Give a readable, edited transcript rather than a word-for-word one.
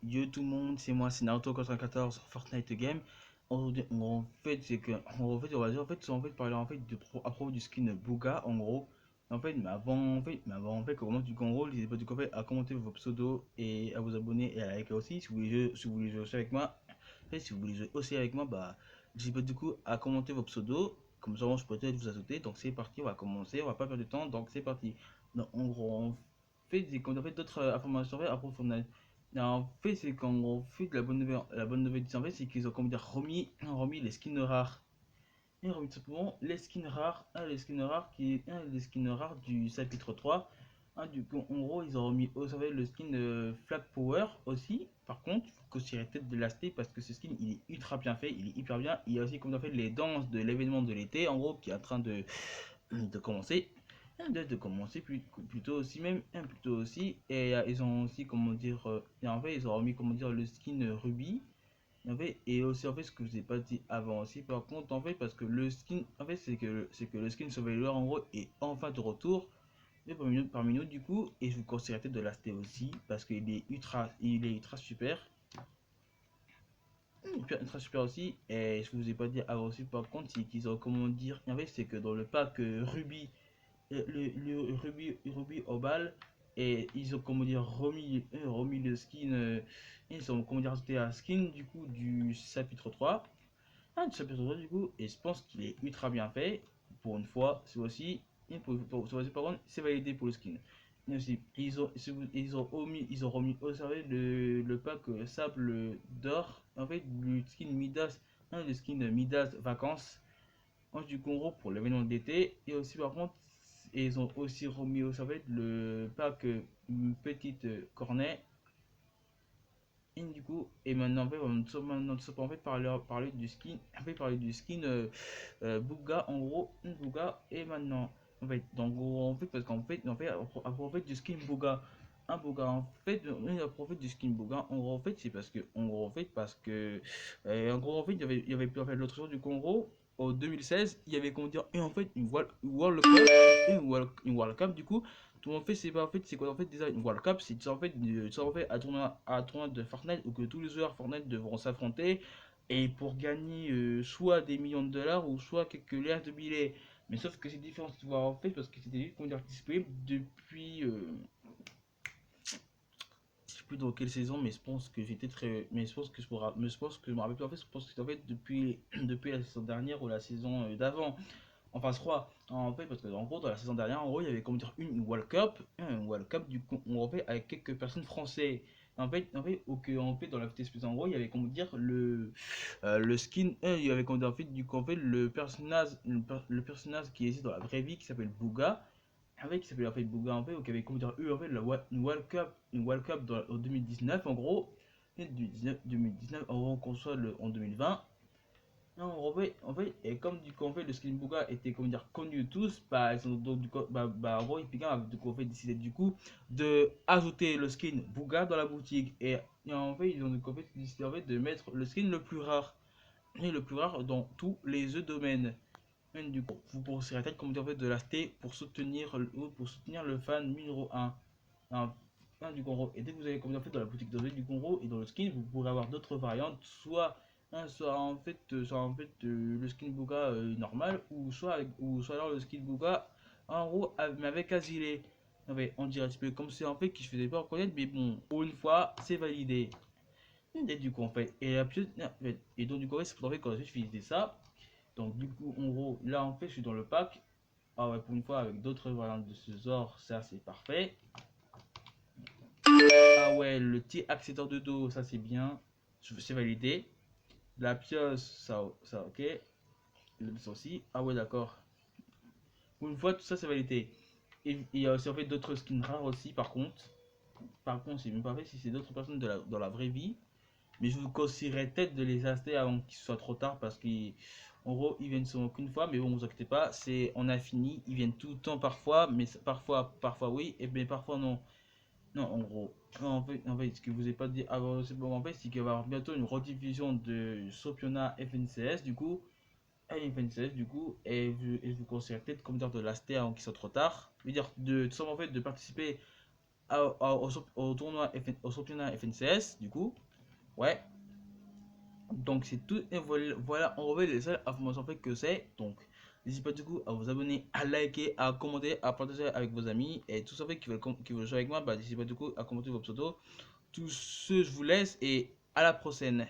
Yo tout le monde, c'est moi, c'est Naruto94 Fortnite Game. Aujourd'hui, en fait, c'est que, en fait, on va dire, parler en fait à propos du skin Bouga, en gros. En fait, mais avant, comment du en gros, n'hésitez pas du coup, en fait, à commenter vos pseudos et à vous abonner et à liker aussi. Si vous voulez jouer aussi avec moi, en fait, si vous voulez jouer aussi avec moi, bah, n'hésitez pas du coup à commenter vos pseudos. Comme ça, je peux peut-être vous ajouter. Donc, c'est parti, on va commencer, on va pas perdre de temps. Donc, c'est parti. Donc, en gros, on fait d'autres informations à propos de Fortnite. En fait, c'est qu'en fait, la bonne nouvelle, en fait, c'est qu'ils ont, comment dire, remis les skins rares. Ils ont remis tout simplement les skins rares, les skins rares du chapitre 3. Du coup, en gros, ils ont remis, vous savez, le skin Flag Power aussi. Par contre, il faut qu'on peut-être de l'acheter parce que ce skin, il est ultra bien fait, il est hyper bien. Il y a aussi, comme on fait, les danses de l'événement de l'été, en gros, qui est en train de commencer. De commencer plutôt aussi même plutôt aussi et ils ont aussi comment dire et en fait ils ont remis comment dire le skin Ruby en fait et aussi en fait ce que je vous ai pas dit avant aussi par contre en fait parce que le skin en fait c'est que le skin Surveillor en gros est enfin de retour et parmi nous du coup et je vous conseillerais peut-être de l'acheter aussi parce qu'il est ultra super ultra super aussi et ce que je vous ai pas dit avant aussi par contre c'est qu'ils ont comment dire en fait c'est que dans le pack Ruby le Ruby Obal et ils ont comment dire remis le skin ils ont comment dire rajouté un skin du coup du chapitre 3 du chapitre 3 du coup et je pense qu'il est ultra bien fait pour une fois c'est aussi par contre c'est validé pour le skin mais aussi ils ont remis vous savez le pack sable d'or en fait le skin Midas le skin Midas vacances du Congo pour l'événement d'été. Et aussi, par contre, ils ont aussi remis au service le pack petite cornet. Et du coup, et maintenant, en fait, parler du skin, Bouga, en gros, Bouga, et maintenant, en fait, donc, en fait, parce qu'en fait, du skin Bouga, un Bouga, en fait, à profit du skin Bouga, en gros, en fait, c'est parce que, en gros, en fait, parce que, en gros, en fait, il y avait en fait, l'autre jour du Congo, au 2016, il y avait, comment dire, et en fait, World Cup, une World Cup, du coup, tout en fait, c'est quoi en fait déjà une World Cup, c'est en fait un tournoi de Fortnite où que tous les joueurs Fortnite devront s'affronter et pour gagner soit des millions de dollars ou soit quelques liasses de billets. Mais sauf que c'est différent de voir en fait parce que c'était juste qu'on dire disponible depuis je sais plus dans quelle saison mais je pense que j'étais très mais je me rappelle plus en fait je pense que c'était en fait depuis depuis la saison dernière ou la saison d'avant. Enfin, je crois, en fait, parce que en gros, dans la saison dernière, en gros, il y avait comment dire une World Cup du coup, on refait avec quelques personnes françaises. En fait, dans la vitesse plus en gros, il y avait comment dire le skin, il y avait comment dire, en fait, du coup, en fait, le personnage qui existe dans la vraie vie qui s'appelle Bouga, avec qui s'appelle en fait Bouga, en fait, qui avait comment dire, en fait, une World Cup en 2019, en gros, et du 2019, en gros, qu'on soit en 2020. Non, en fait, et comme du coup, en fait, le skin Bouga était, comment dire, connu de tous, bah, ils ont donc, du coup, en gros, Epic Games a du coup, en fait, décidé, du coup, de ajouter le skin Bouga dans la boutique. Et en fait, ils ont, du coup, en fait, décidé, en fait, de mettre le skin le plus rare. Et le plus rare dans tous les jeux domaines. Et du coup, vous pensez peut-être, comment dire, en fait, de l'acheter pour soutenir le fan numéro 1. Du Congo. Et dès que vous allez comme en fait dans la boutique de du Congo et dans le skin, vous pourrez avoir d'autres variantes, soit le skin Bouga normal, ou soit alors le skin Bouga en gros mais avec un gilet. On dirait un petit peu comme c'est en fait qui se faisait pas reconnaître, mais bon, pour une fois, c'est validé. Et du coup, en fait, et donc du coup, c'est pour en fait quand j'ai utilisé ça. Donc du coup, en gros, là en fait, je suis dans le pack. Ah ouais, pour une fois, avec d'autres variantes de ce genre, ça c'est parfait. Ah ouais, le petit accessoire de dos, ça c'est bien. C'est validé. La pieuse, ça ok. Le dos aussi. Ah ouais, d'accord. Pour une fois, tout ça c'est validé. Et il y a aussi en fait d'autres skins rares aussi, par contre. Par contre, c'est même pas fait si c'est d'autres personnes dans la vraie vie. Mais je vous conseillerais peut-être de les acheter avant qu'il soit trop tard parce qu'en gros, ils viennent seulement qu'une fois. Mais bon, vous inquiétez pas, on a fini. Ils viennent tout le temps parfois, mais parfois oui, et bien parfois non. Non, en gros, ce que je vous ai pas dit avant, c'est bon, en fait, c'est qu'il va y avoir bientôt une rediffusion de championnat FNCS, du coup, et je vous conseille peut-être, comme dire, de l'acheter avant qu'il soit trop tard. Je veux dire, de, tout simplement, en fait, de participer au tournoi au championnat FNCS, du coup. Ouais. Donc c'est tout, et voilà, on revient les seules informations fait que c'est. Donc n'hésitez pas du coup à vous abonner, à liker, à commenter, à partager avec vos amis et tout ça fait qui veulent jouer avec moi, bah n'hésitez pas du coup à commenter vos pseudos. Tout ce je vous laisse et à la prochaine.